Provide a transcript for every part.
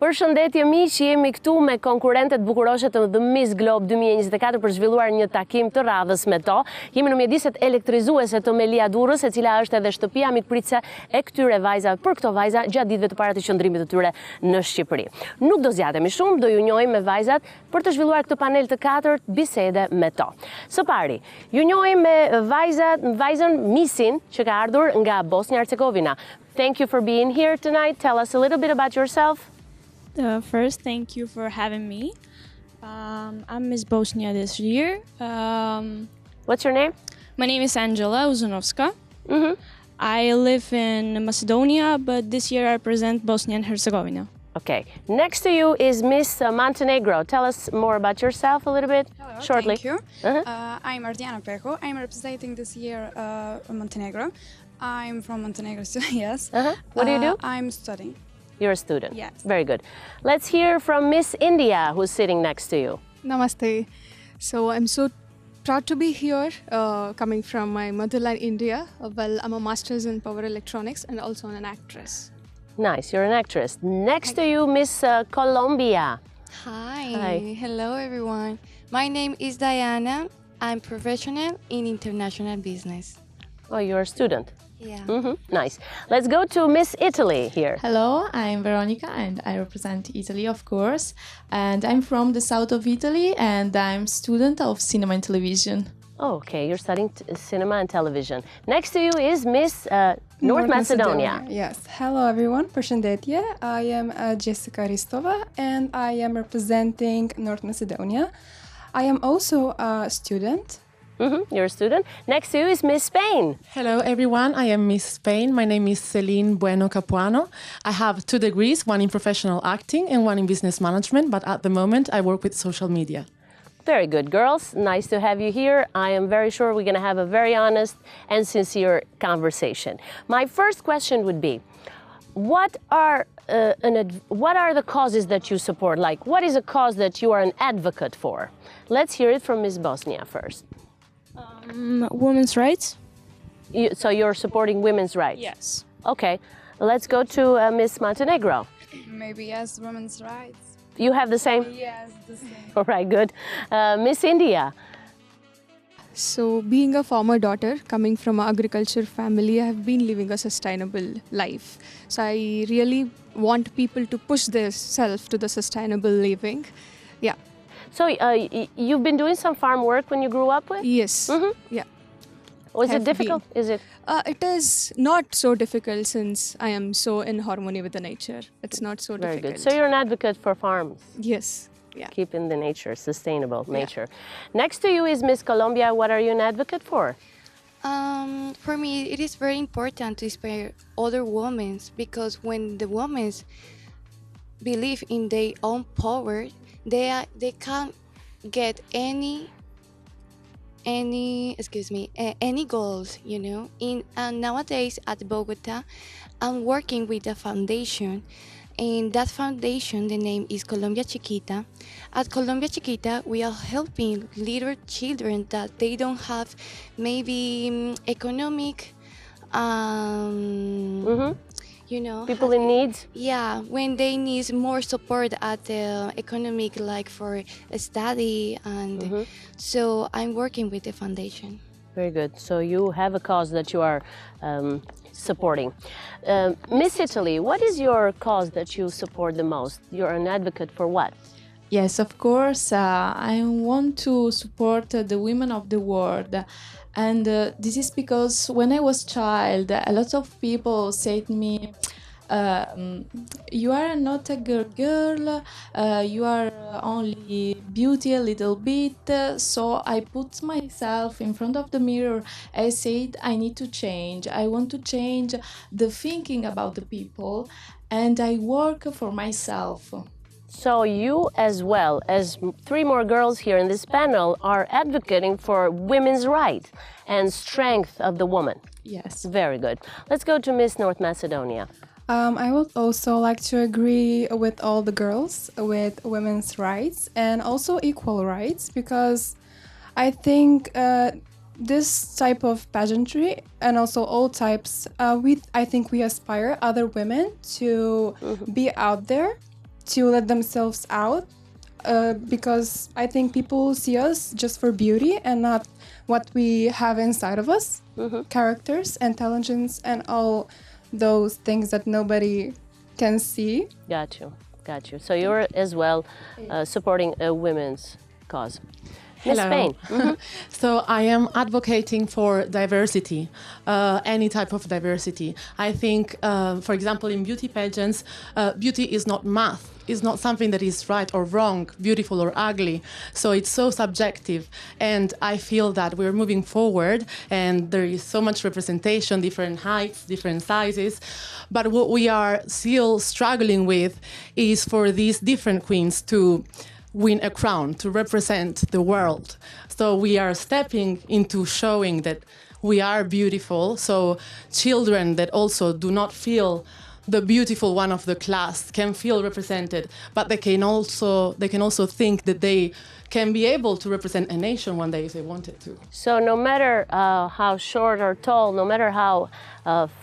Përshëndetje miq, jemi këtu me konkurrentet bukuroshe të The Miss Globe 2024 për zhvilluar një takim të radhës me to. Jemi në mjediset elektrizuese të Melia Durrës, e cila është edhe shtëpia mikpritëse e këtyre vajzave, për këto vajza gjatë ditëve të para të qëndrimit të tyre në Shqipëri. Nuk do zgjatemi shumë, do ju njohim me vajzat për të zhvilluar këtë panel të katërt bisede me to. Së pari, ju njohim me vajzën Missin që ka ardhur nga Bosnia-Hercegovina. Thank you for being here tonight. Tell us a little bit about yourself. First, thank you for having me. I'm Miss Bosnia this year. What's your name? My name is Angela Uzunovska. Mm-hmm. I live in Macedonia, but this year I represent Bosnia and Herzegovina. Okay. Next to you is Miss Montenegro. Tell us more about yourself a little bit, Hello, shortly. Thank you. Uh-huh. I'm Mardiana Peko. I'm representing this year Montenegro. I'm from Montenegro, so yes. Uh-huh. What do you do? I'm studying. You're a student. Yes. Very good. Let's hear from Miss India, who's sitting next to you. Namaste. So I'm so proud to be here, coming from my motherland, India. Well, I'm a master's in power electronics and also an actress. Nice, you're an actress. Next to you, Miss Colombia. Hi. Hi. Hello everyone. My name is Diana. I'm professional in international business. Oh, you're a student. Yeah. Mm-hmm. Nice. Let's go to Miss Italy here. Hello, I'm Veronica and I represent Italy, of course. And I'm from the south of Italy and I'm student of cinema and television. Oh, okay, you're studying cinema and television. Next to you is Miss North Macedonia. Yes. Hello everyone. Përshëndetje. I am Jessica Ristova and I am representing North Macedonia. I am also a student. Mm-hmm. You're a student. Next to you is Miss Spain. Hello everyone, I am Miss Spain. My name is Celine Bueno Capuano. I have 2 degrees, one in professional acting and one in business management, but at the moment I work with social media. Very good, girls. Nice to have you here. I am very sure we're going to have a very honest and sincere conversation. My first question would be, what are the causes that you support? Like, what is a cause that you are an advocate for? Let's hear it from Miss Bosnia first. Women's rights? So you're supporting women's rights? Yes. Okay. Let's go to Miss Montenegro. Maybe yes, women's rights. You have the same? Yes, the same. All right, good. Miss India. So being a farmer daughter, coming from an agriculture family, I have been living a sustainable life. So I really want people to push themselves to the sustainable living. Yeah. So you've been doing some farm work when you grew up with? Yes. Mm-hmm. Yeah. Was it Have difficult? Is it? It is not so difficult since I am so in harmony with the nature. It's not so Very difficult. good. So you're an advocate for farms? Yes. Yeah. Keeping the nature, sustainable nature. Next to you is Miss Colombia. What are you an advocate for? For me, it is very important to inspire other women because when the women believe in their own power, they can't get any goals, you know. And nowadays at Bogota, I'm working with a foundation. And that foundation, the name is Colombia Chiquita. At Colombia Chiquita, we are helping little children that they don't have maybe economic, you know. People in need? Yeah, when they need more support at the economic, like for a study. And so I'm working with the foundation. Very good. So you have a cause that you are supporting. Miss Italy, what is your cause that you support the most? You're an advocate for what? Yes, of course, I want to support the women of the world. And this is because when I was a child, a lot of people said to me, you are not a girl, you are only beauty a little bit. So I put myself in front of the mirror. I said I need to change. I want to change the thinking about the people and I work for myself. So you, as well as 3 more girls here in this panel, are advocating for women's rights and strength of the woman. Yes. Very good. Let's go to Miss North Macedonia. I would also like to agree with all the girls with women's rights and also equal rights because I think this type of pageantry and also all types, I think we aspire other women to be out there to let themselves out, because I think people see us just for beauty and not what we have inside of us, characters, intelligence, and all those things that nobody can see. Got you. Got you. So you're as well supporting a women's cause. Miss Hello. Spain. So I am advocating for diversity, any type of diversity. I think, for example, in beauty pageants, beauty is not math. It's not something that is right or wrong, beautiful or ugly. So it's so subjective. And I feel that we're moving forward and there is so much representation, different heights, different sizes. But what we are still struggling with is for these different queens to win a crown, to represent the world. So we are stepping into showing that we are beautiful. So children that also do not feel the beautiful one of the class can feel represented, but they can also think that they can be able to represent a nation one day if they wanted to. So no matter how short or tall, no matter how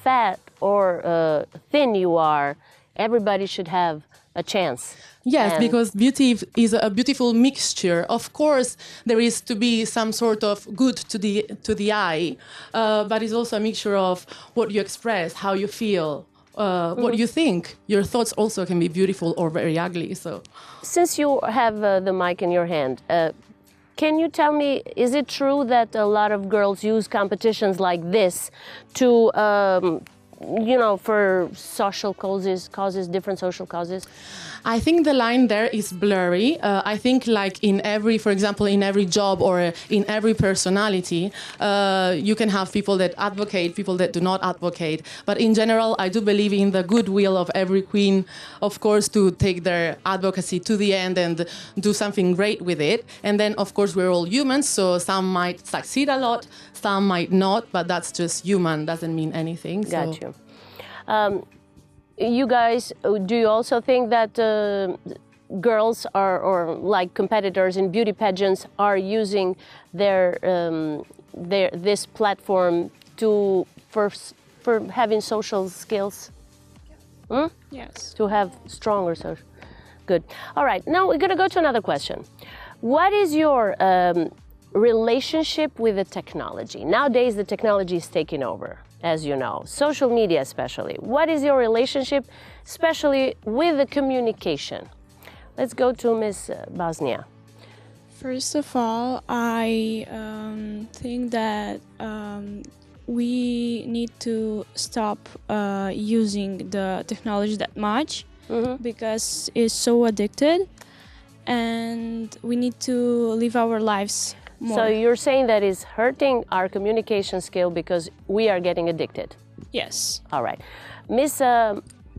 fat or thin you are, everybody should have a chance. Yes, And- because beauty is a beautiful mixture. Of course, there is to be some sort of good to the eye, but it's also a mixture of what you express, how you feel, what you think. Your thoughts also can be beautiful or very ugly. So, Since you have the mic in your hand, can you tell me, is it true that a lot of girls use competitions like this to, for social causes, different social causes? I think the line there is blurry. I think like for example, in every job or in every personality, you can have people that advocate, people that do not advocate. But in general, I do believe in the goodwill of every queen, of course, to take their advocacy to the end and do something great with it. And then, of course, we're all humans, so some might succeed a lot, some might not, but that's just human, doesn't mean anything. Got you. You guys, do you also think that girls or like competitors in beauty pageants are using this platform for having social skills? Yes. To have stronger social. Good. All right. Now we're going to go to another question. What is your relationship with the technology? Nowadays, the technology is taking over, as you know, social media especially. What is your relationship, especially with the communication? Let's go to Ms. Bosnia. First of all, I think that we need to stop using the technology that much because it's so addicted, and we need to live our lives more. So you're saying that is hurting our communication skill because we are getting addicted. Yes. All right. Miss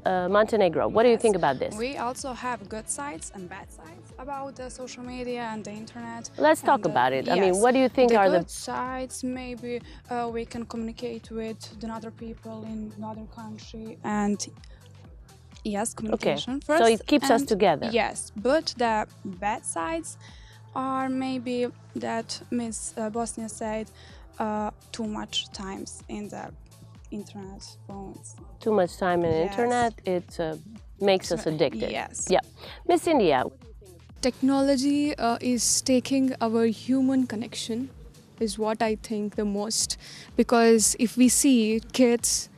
Montenegro, what do you think about this? We also have good sides and bad sides about the social media and the internet. Let's talk And, about it. I mean, yes, what do you think are the good sides? Maybe we can communicate with the other people in another country and yes, communication first. So it keeps us and together. Yes, but the bad sides are maybe that Miss Bosnia said too much times in the internet phones. Too much time in Yes. internet, it makes us addicted. Yes. Yeah. Miss India, Technology is taking our human connection, is what I think the most. Because if we see kids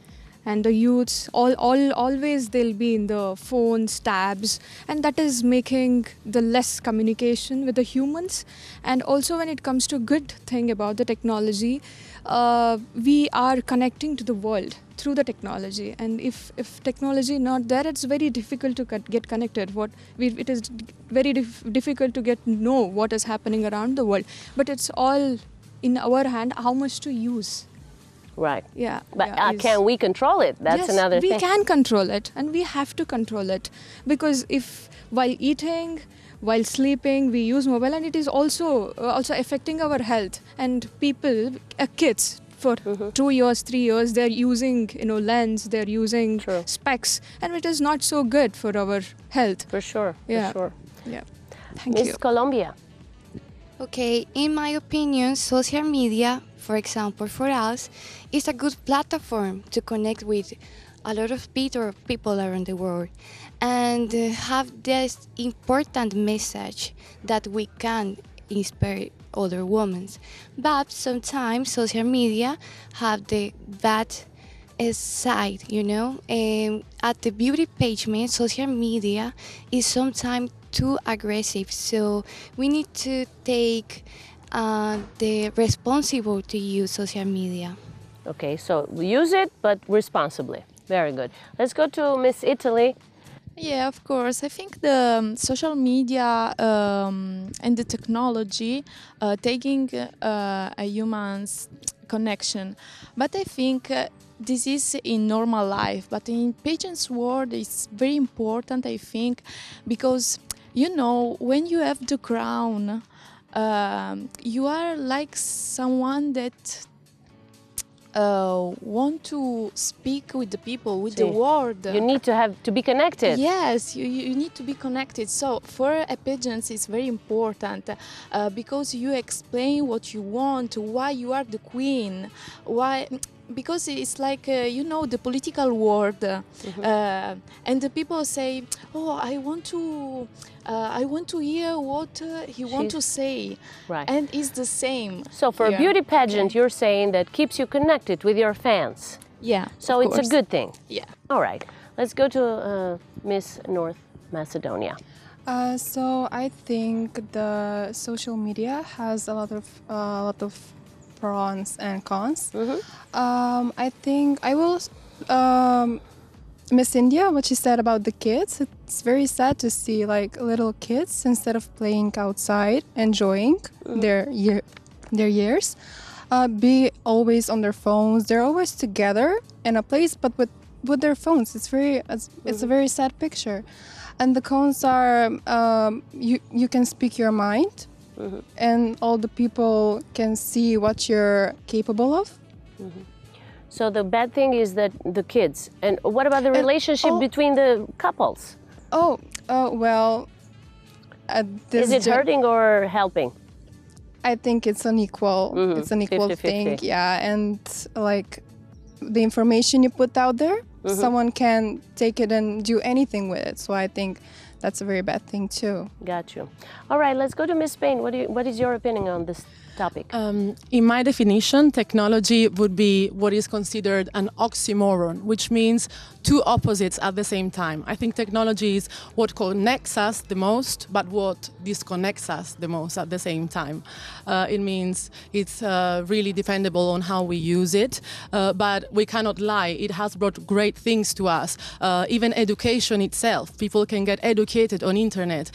and the youths, always they'll be in the phones, tabs, and that is making the less communication with the humans. And also when it comes to good thing about the technology, we are connecting to the world through the technology, and if technology not there, it's very difficult to get connected. It is very difficult to know what is happening around the world, but it's all in our hand how much to use. right. Yeah, But is- can we control it? That's yes, another we thing. can control it, and we have to control it, because if while eating, while sleeping, we use mobile, and it is also affecting our health. And people, kids, for 2 years, 3 years, they're using lens, they're using True. specs, and it is not so good for our health. For sure. Yeah. For sure. Yeah, thank Miss you. Colombia. Okay, in my opinion, social media, for example, for us, is a good platform to connect with a lot of people around the world, and have this important message that we can inspire other women. But sometimes social media have the bad side, at the beauty page, social media is sometimes too aggressive. So we need to take the responsible to use social media. Okay, so we use it, but responsibly. Very good. Let's go to Miss Italy. Yeah, of course. I think the social media and the technology taking a human's connection, but I think this is in normal life. But in pageant's world, it's very important, I think, because when you have the crown, you are like someone that want to speak with the people, with the world. You need to be connected. Yes, you need to be connected. So for a pageant, it's very important because you explain what you want, why you are the queen, why. Because it's like the political world, and the people say, "Oh, I want to hear what he wants to say," right? And it's the same. So for a beauty pageant, you're saying that keeps you connected with your fans. Yeah. So it's a good thing. Yeah. All right. Let's go to Miss North Macedonia. So I think the social media has a lot of pros and cons. I think I will Miss India, what she said about the kids. It's very sad to see like little kids, instead of playing outside, enjoying their years, be always on their phones. They're always together in a place, but with their phones. It's a very sad picture. And the cons are you can speak your mind. And all the people can see what you're capable of. So the bad thing is that the kids. And what about the relationship between the couples? Well, is it hurting or helping? I think it's an equal. It's an equal 50-50. thing. Yeah, and like the information you put out there, someone can take it and do anything with it. So I think that's a very bad thing too. Got you. All right, let's go to Miss Spain. What is your opinion on this topic? In my definition, technology would be what is considered an oxymoron, which means two opposites at the same time. I think technology is what connects us the most, but what disconnects us the most at the same time. It means it's really dependable on how we use it, but we cannot lie. It has brought great things to us. Even education itself. People can get educated on internet.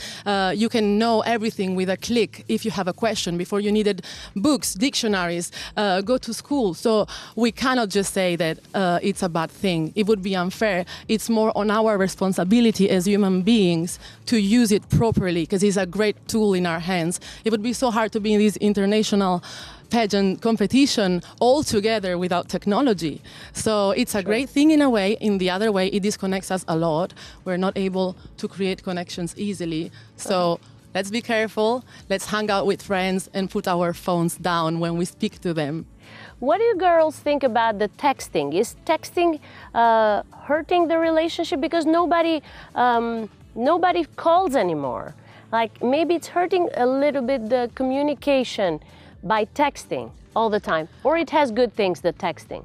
You can know everything with a click if you have a question. Before you needed books, dictionaries, go to school. So we cannot just say that it's a bad thing. It would be unfair. It's more on our responsibility as human beings to use it properly, because it's a great tool in our hands. It would be so hard to be in this international pageant competition all together without technology. So it's a great thing in a way. In the other way, it disconnects us a lot. We're not able to create connections easily. So let's be careful. Let's hang out with friends and put our phones down when we speak to them. What do you girls think about the texting? Is texting hurting the relationship? Because nobody calls anymore. Like maybe it's hurting a little bit the communication by texting all the time. Or it has good things, the texting.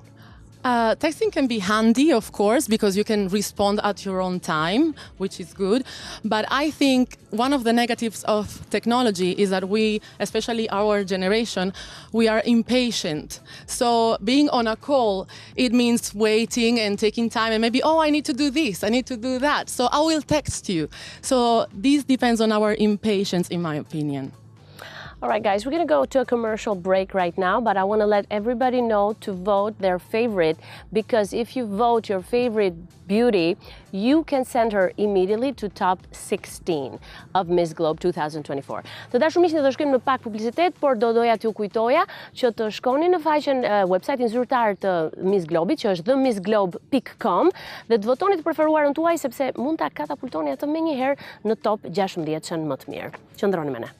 Texting can be handy, of course, because you can respond at your own time, which is good. But I think one of the negatives of technology is that we, especially our generation, we are impatient. So being on a call, it means waiting and taking time and maybe, I need to do this, I need to do that. So I will text you. So this depends on our impatience, in my opinion. All right, guys, we're going to go to a commercial break right now, but I want to let everybody know to vote their favorite, because if you vote your favorite beauty, you can send her immediately to top 16 of Miss Globe 2024. Të dashur miq, ne do shkojmë në pak publicitet, por doja t'ju kujtoja që të shkoni në faqen website-in zyrtar të Miss Globit, që është themissglobe.com, dhe të votoni të preferuarën tuaj, sepse mund ta katapultoni atë menjëherë në top 16 më të mirë. Qëndroni me ne.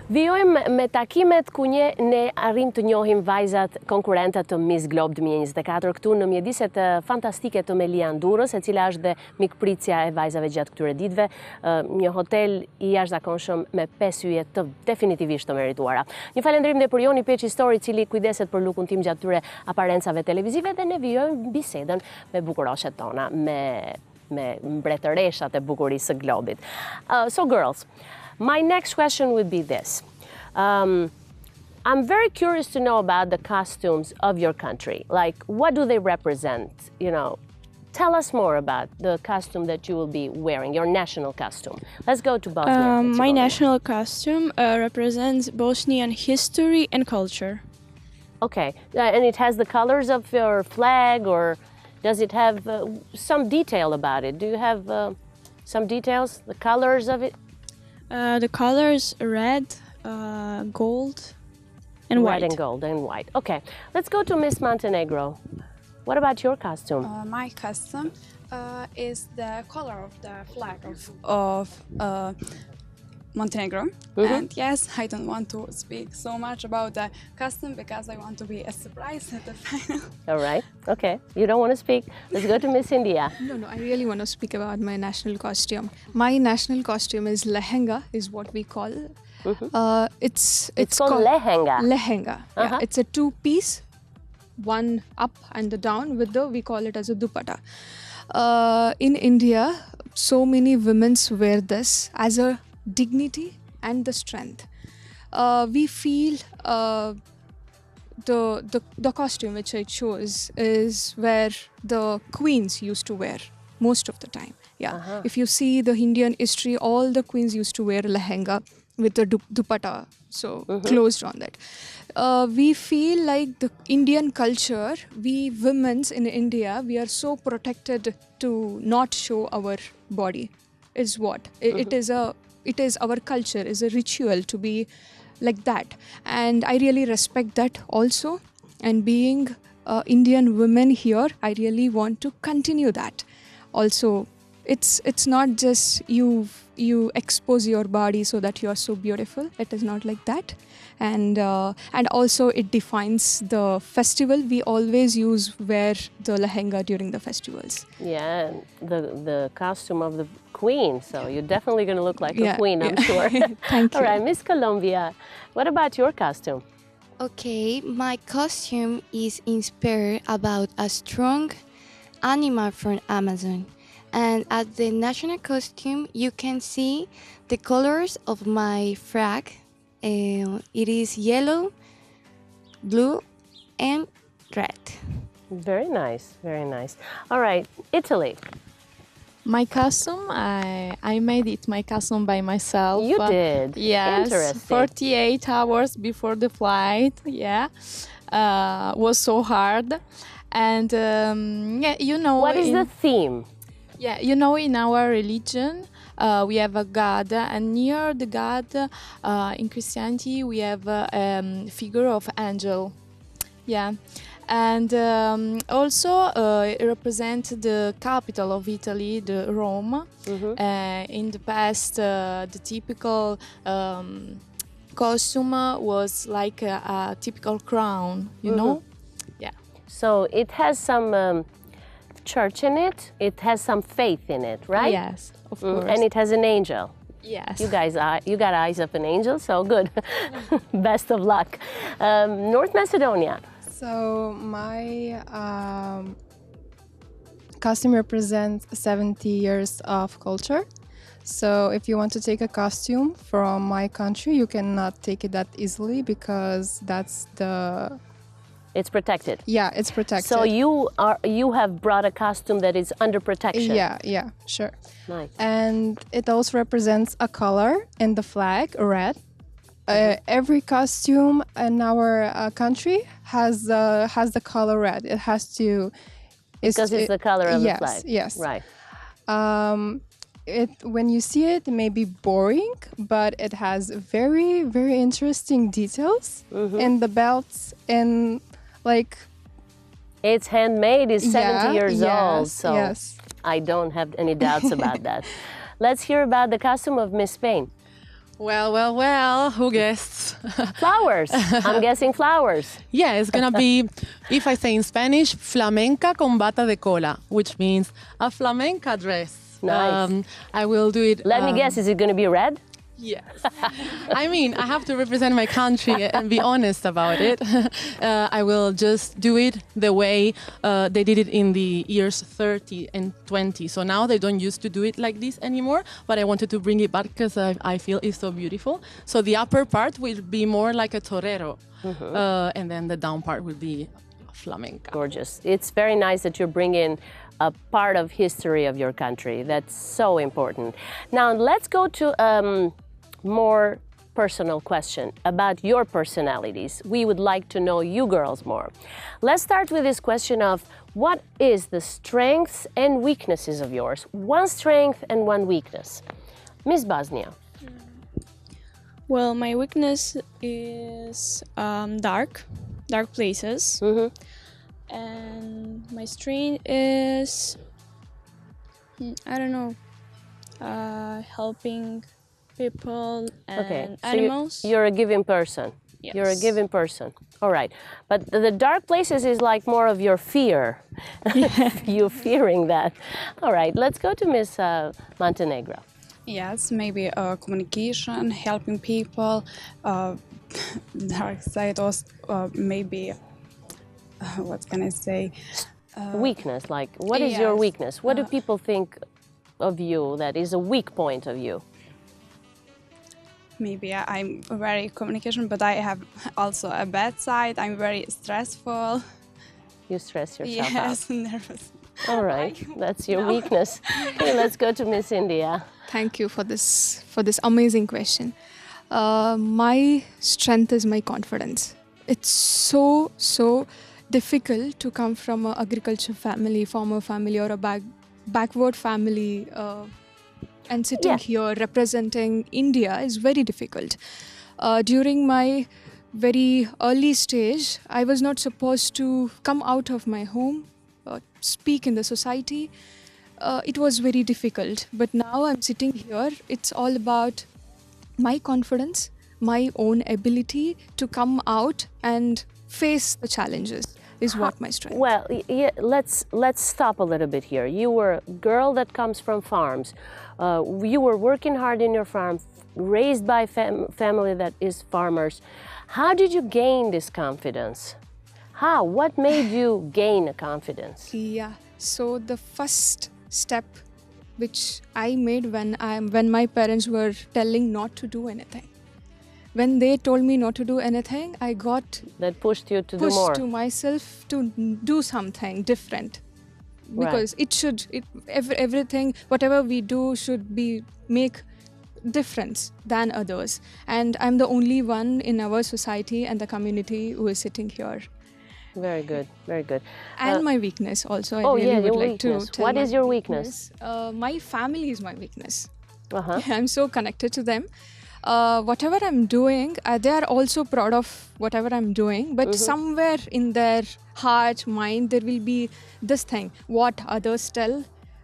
Vijojmë me takimet ku ne arrim të njohim vajzat konkurrentat të Miss Globe 2024 këtu në mjediset fantastike të Melia Ndurës, e cila është dhe mikpricja e vajzave gjatë këtyre ditëve, një hotel i jashtëzakonshëm me 5 yje të definitivisht të merituara. Një falendrim dhe për Joni Peçi Story, cili kujdeset për lukun tim gjatë këtyre aparencave televizive, dhe ne vijojmë bisedën me bukuroshet tona, me mbretëreshat e bukurisë së Globit. So girls, my next question would be this. I'm very curious to know about the costumes of your country. Like, what do they represent? You know, tell us more about the costume that you will be wearing, your national costume. Let's go to Bosnia. My national costume represents Bosnian history and culture. Okay, and it has the colors of your flag, or does it have some detail about it? Do you have some details, the colors of it? The colors red, gold, and white. Red and gold and white. Okay, let's go to Miss Montenegro. What about your costume? My costume is the color of the flag of Montenegro. And yes, I don't want to speak so much about the costume because I want to be a surprise at the final. All right, okay. You don't want to speak? Let's go to Miss India. No, I really want to speak about my national costume. My national costume is lehenga, is what we call. It's called lehenga. Lehenga. Yeah, it's a two-piece, one up and the down with we call it as a dupatta. In India, so many women wear this as a dignity and the strength. We feel the costume which I chose is where the queens used to wear most of the time. Yeah, if you see the Indian history, all the queens used to wear lehenga with the dupatta, so closed on that. We feel like the Indian culture, we women in India, we are so protected to not show our body. Is what it is our culture, is a ritual to be like that, and I really respect that also. And being Indian women here, I really want to continue that. Also, it's not just you expose your body so that you are so beautiful. It is not like that. And also it defines the festival. We always wear the lehenga during the festivals. Yeah, the costume of the queen. So you're definitely going to look like a queen, I'm sure. Thank you. All right, Miss Colombia, what about your costume? Okay, my costume is inspired about a strong animal from Amazon. And at the national costume, you can see the colors of my flag. It is yellow, blue, and red. Very nice, very nice. All right, Italy. My costume, I made it my costume by myself. You did? Yes. Interesting. 48 hours before the flight. Yeah, was so hard. And yeah, you know. What is the theme? Yeah, you know, in our religion, we have a God, and near the God, in Christianity, we have a figure of angel. Yeah, and also it represents the capital of Italy, the Rome. In the past, the typical costume was like a typical crown, you know? Yeah. So it has some church in it. It has some faith in it, right? Yes, of course. And it has an angel. Yes. You guys, you got eyes of an angel, so good. Best of luck. North Macedonia. So my costume represents 70 years of culture. So if you want to take a costume from my country, you cannot take it that easily because that's the... It's protected. Yeah, it's protected. So you have brought a costume that is under protection. Yeah, sure. Nice. And it also represents a color in the flag, red. Every costume in our country has the color red. It has to. Because it's the color of the flag. Yes. Right. When you see it, it may be boring, but it has very, very interesting details in the belts and like. It's handmade. It's 70 years old, yes, so yes. I don't have any doubts about that. Let's hear about the costume of Miss Spain. Well, who guessed? Flowers. I'm guessing flowers. Yeah, it's gonna be, if I say in Spanish, flamenca con bata de cola, which means a flamenca dress. Nice. I will do it. Let me guess, is it going to be red? Yes. I mean, I have to represent my country and be honest about it. I will just do it the way they did it in the years 30 and 20. So now they don't used to do it like this anymore, but I wanted to bring it back because I feel it's so beautiful. So the upper part will be more like a torero, and then the down part will be flamenca. Gorgeous. It's very nice that you're bringing a part of history of your country. That's so important. Now let's go to more personal question about your personalities. We would like to know you girls more. Let's start with this question of what is the strengths and weaknesses of yours? One strength and one weakness. Miss Bosnia. Well, my weakness is dark places. And my strength is, I don't know, helping people and so animals. You're a giving person. Yes. You're a giving person. All right. But the dark places is like more of your fear. You fearing that. All right. Let's go to Miss Montenegro. Yes, maybe communication, helping people. Dark side also maybe. What can I say? Weakness, like what is your yes. weakness? What do people think of you that is a weak point of you? Maybe I'm very communication, but I have also a bad side. I'm very stressful. You stress yourself Yes, nervous. out. All right, that's your weakness. Okay, let's go to Miss India. Thank you for this amazing question. My strength is my confidence. It's so difficult to come from an agriculture family, farmer family, or a backward family, and sitting here representing India is very difficult. During my very early stage, I was not supposed to come out of my home, speak in the society. It was very difficult. But now I'm sitting here, it's all about my confidence, my own ability to come out and face the challenges is what my strength. Well, yeah, let's stop a little bit here. You were a girl that comes from farms. You were working hard in your farm, raised by family that is farmers. How did you gain this confidence? How? What made you gain a confidence? Yeah. So the first step which I made when my parents were telling not to do anything. When they told me not to do anything, I got that pushed you to do more. Pushed to myself to do something different, because everything, whatever we do, should be make difference than others. And I'm the only one in our society and the community who is sitting here. Very good, very good. And my weakness also. I really would like to tell what is your weakness? My family is my weakness. Uh-huh. I'm so connected to them. Whatever I'm doing, they are also proud of whatever I'm doing, but somewhere in their heart, mind, there will be this thing, what others tell,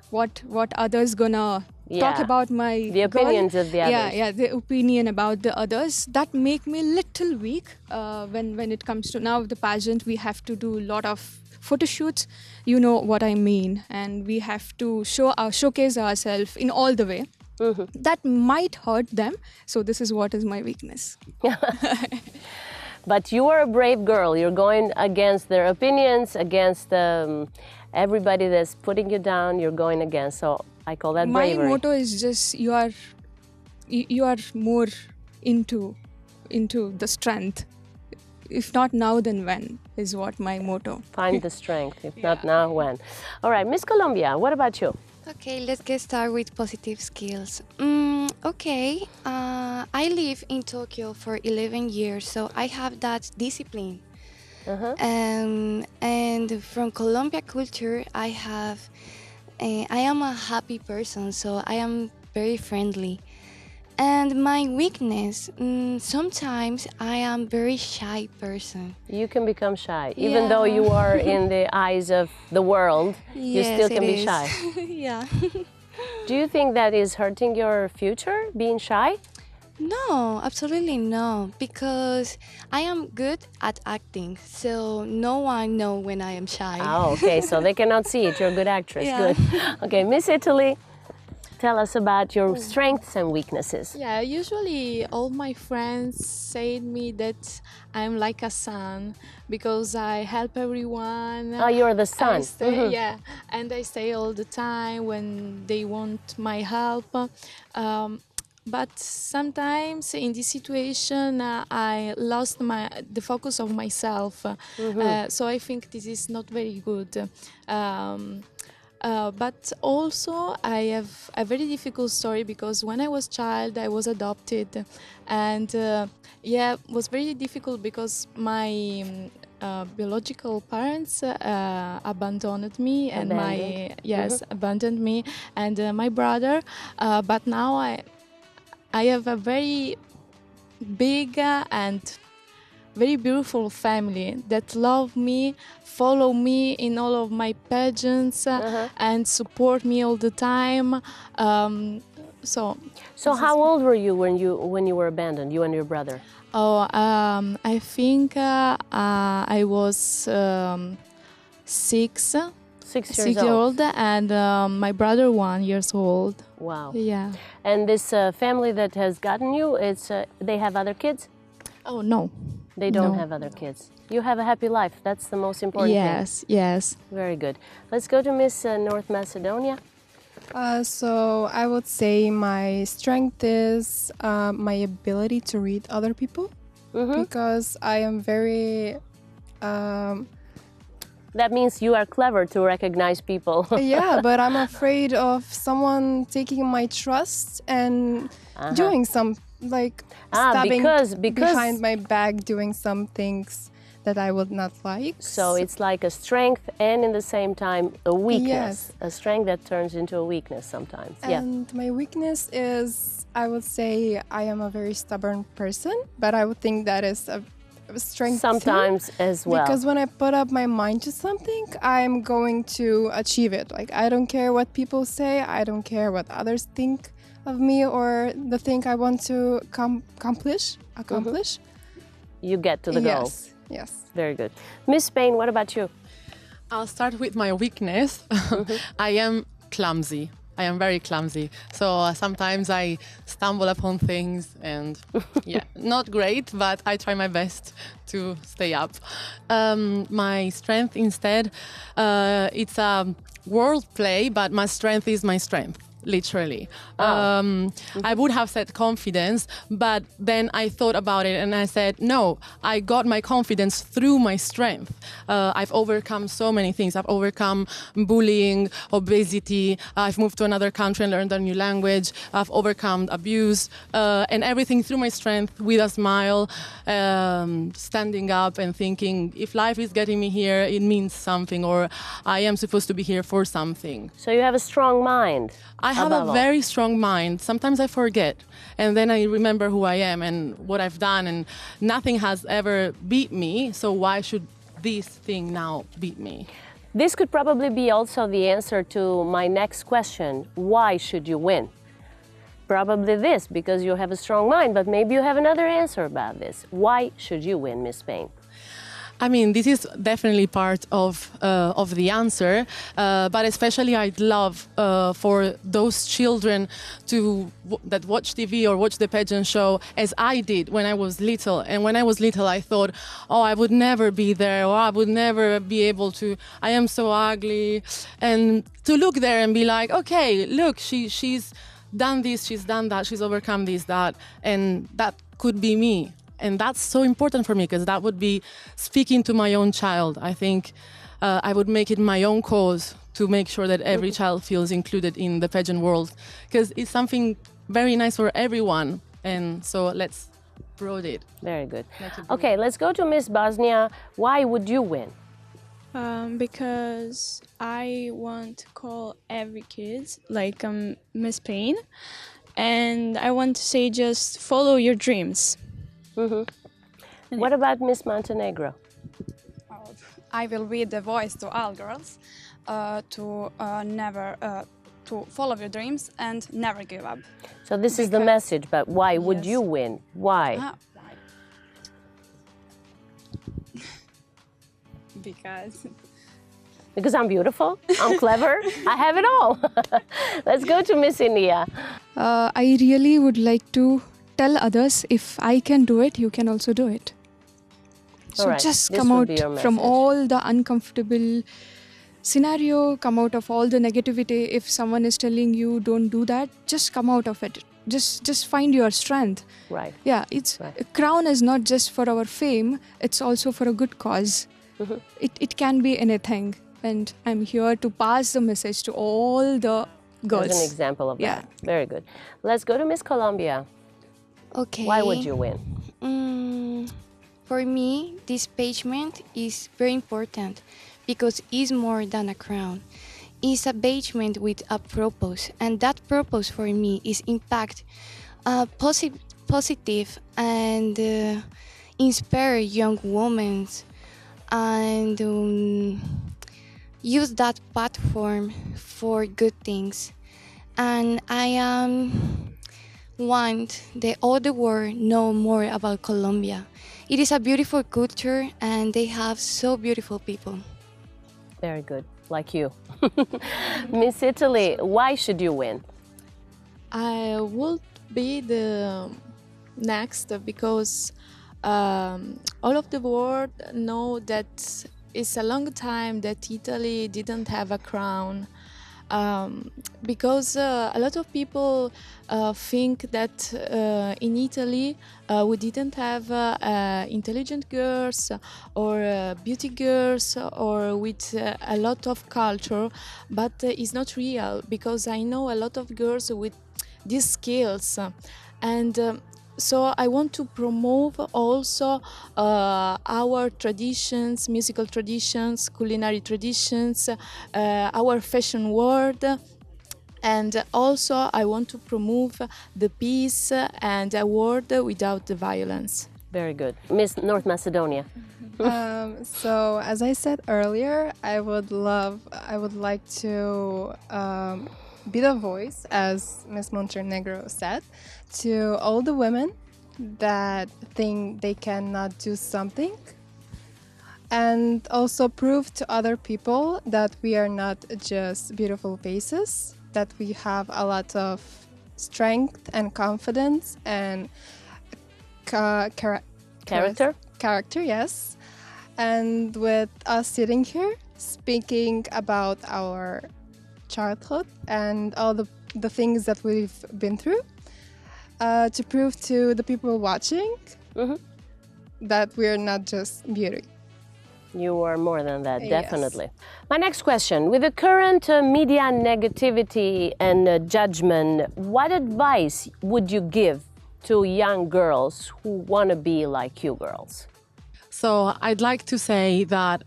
what others gonna talk about the opinions of the others. Yeah, the opinion about the others. That make me little weak when it comes to now the pageant. We have to do a lot of photo shoots, you know what I mean, and we have to showcase ourselves in all the way. That might hurt them, so this is what is my weakness. But you are a brave girl. You're going against their opinions, against everybody that's putting you down. You're going against. So I call that bravery. My motto is just you are more into the strength. If not now, then when is what my motto. Find the strength. If not now, when? All right, Miss Colombia. What about you? Okay, let's get started with positive skills. Okay, I live in Tokyo for 11 years, so I have that discipline. And from Colombia culture, I am a happy person, so I am very friendly. And my weakness, sometimes I am very shy person. You can become shy, even though you are in the eyes of the world. You still can be shy. Yeah. Do you think that is hurting your future, being shy? No, absolutely no, because I am good at acting, so no one know when I am shy. Oh, okay, so they cannot see it. You're a good actress. Yeah. Good. Okay, Miss Italy, tell us about your strengths and weaknesses. Yeah, usually all my friends say to me that I'm like a son because I help everyone. Oh, you're the I son. stay, yeah, and I stay all the time when they want my help. But sometimes in this situation, I lost the focus of myself. So I think this is not very good. But also, I have a very difficult story because when I was child, I was adopted, and yeah, it was very difficult because my biological parents abandoned me, and abandoned me and my brother. But now I have a very big and very beautiful family that love me, follow me in all of my pageants, and support me all the time. So how old were you when you were abandoned, you and your brother? I think I was 6. 6 years old. And my brother 1 year old. Wow. Yeah. And this family that has gotten you, they have other kids? Oh no. They don't No. have other kids. You have a happy life. That's the most important thing. Yes. Very good. Let's go to Miss North Macedonia. So I would say my strength is my ability to read other people because I am very That means you are clever to recognize people. yeah, but I'm afraid of someone taking my trust and doing some like stabbing because behind my back, doing some things that I would not like. So it's like a strength and in the same time a weakness. Yes. A strength that turns into a weakness sometimes. And my weakness is, I would say, I am a very stubborn person, but I would think that is a strength sometimes too, as well. because when I put up my mind to something, I'm going to achieve it. Like, I don't care what people say, I don't care what others think of me or the thing I want to accomplish. You get to the goal. Yes. Very good. Miss Spain, what about you? I'll start with my weakness. I am clumsy. I am very clumsy. So sometimes I stumble upon things and yeah, not great, but I try my best to stay up. My strength instead, it's a word play, but my strength is my strength. Literally. I would have said confidence, but then I thought about it and I said, no, I got my confidence through my strength. I've overcome so many things. I've overcome bullying, obesity. I've moved to another country and learned a new language. I've overcome abuse and everything through my strength with a smile, standing up and thinking, if life is getting me here, it means something, or I am supposed to be here for something. So you have a strong mind. I have a very strong mind. Sometimes I forget, and then I remember who I am and what I've done, and nothing has ever beat me, so why should this thing now beat me? This could probably be also the answer to my next question. Why should you win? Probably this, because you have a strong mind, but maybe you have another answer about this. Why should you win, Miss Spain? I mean, this is definitely part of the answer, but especially I'd love for those children that watch TV or watch the pageant show as I did when I was little. And when I was little, I thought, oh, I would never be there, or I would never be able to. I am so ugly, and to look there and be like, okay, look, she's done this, she's done that, she's overcome this, that, and that could be me. And that's so important for me because that would be speaking to my own child. I think I would make it my own cause to make sure that every child feels included in the pageant world, because it's something very nice for everyone. And so let's broaden it. Very good. Okay, let's go to Miss Bosnia. Why would you win? Because I want to call every kid like Miss Payne, and I want to say just follow your dreams. What about Miss Montenegro? I will be the voice to all girls to never to follow your dreams and never give up. So this is the message, but why would you win? Why? Because I'm beautiful, I'm clever, I have it all. Let's go to Miss India. I really would like to tell others, if I can do it, you can also do it. So Alright, just this come would out be your from message. all the uncomfortable scenario, come out of all the negativity. If someone is telling you don't do that, just come out of it. Just find your strength. Right. Yeah, it's Right. a crown is not just for our fame, it's also for a good cause. It can be anything. And I'm here to pass the message to all the girls. As an example of Yeah. that. Very good. Let's go to Miss Colombia. Okay. Why would you win? For me, this pavement is very important because it's more than a crown. It's a pavement with a purpose, and that purpose for me is impact, positive and inspire young women and use that platform for good things. And I want the other world know more about Colombia. It is a beautiful culture and they have so beautiful people. Very good. Like you. Miss Italy, why should you win? I would be the next because all of the world know that it's a long time that Italy didn't have a crown. Because a lot of people think that in Italy we didn't have intelligent girls or beauty girls or with a lot of culture, but it's not real because I know a lot of girls with these skills and so I want to promote also our traditions, musical traditions, culinary traditions, our fashion world. And also I want to promote the peace and a world without the violence. Very good. Miss North Macedonia. So as I said earlier, I would like to be the voice, as Miss Montenegro said, to all the women that think they cannot do something, and also prove to other people that we are not just beautiful faces, that we have a lot of strength and confidence and Character? Character, yes. And with us sitting here speaking about our childhood and all the things that we've been through, to prove to the people watching that we're not just beauty. You are more than that, Yes. definitely. My next question, with the current media negativity and judgment, what advice would you give to young girls who want to be like you girls? So I'd like to say that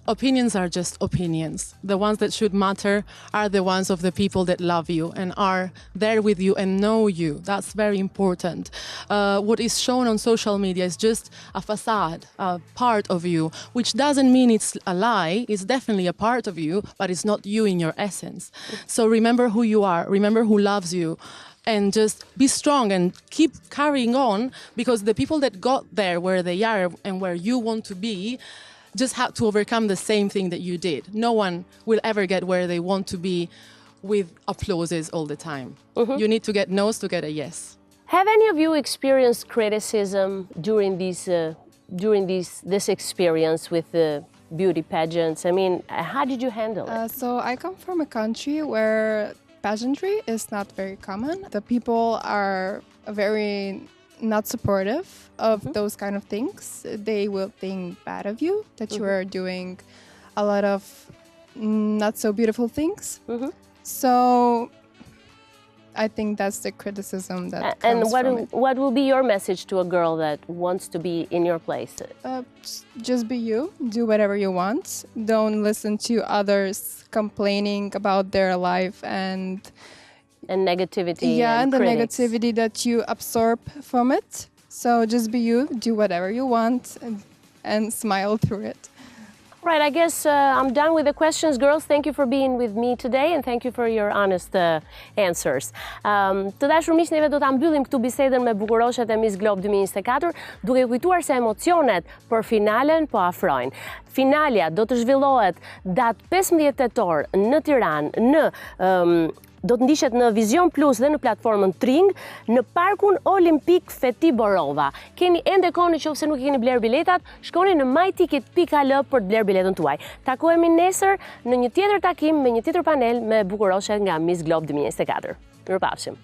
opinions are just opinions. The ones that should matter are the ones of the people that love you and are there with you and know you. That's very important. What is shown on social media is just a facade, a part of you, which doesn't mean it's a lie. It's definitely a part of you, but it's not you in your essence. So remember who you are, remember who loves you, and just be strong and keep carrying on, because the people that got there where they are and where you want to be just have to overcome the same thing that you did. No one will ever get where they want to be with applauses all the time. You need to get no's to get a yes. Have any of you experienced criticism during this experience with the beauty pageants? I mean, how did you handle it? So I come from a country where pageantry is not very common. The people are very not supportive of those kind of things. They will think bad of you, that you are doing a lot of not so beautiful things. So I think that's the criticism that comes from it. What will be your message to a girl that wants to be in your place? Just be you. Do whatever you want. Don't listen to others complaining about their life and negativity. Yeah, and the critics. negativity that you absorb from it. So just be you. Do whatever you want and smile through it. Right, I guess I'm done with the questions. Girls, thank you for being with me today and thank you for your honest answers. Të dashur miq, neve do ta mbyllim këtu bisedën me bukuroshet e Miss Globe 2024, duke kujtuar se emocionet për finalen po afrojnë. Finalja do të zhvillohet datë 15 tetor në Tiranë, do të ndishet në Vision Plus dhe në platformën Tring, në Parkun Olimpik Feti Borova. Keni ende kohë nëse nuk keni bler biletat, shkoni në myticket.al për të bler biletën tuaj. Takohemi nesër në një tjetër takim me një tjetër panel me bukuroshet nga Miss Globe 2024. Mirupafshim.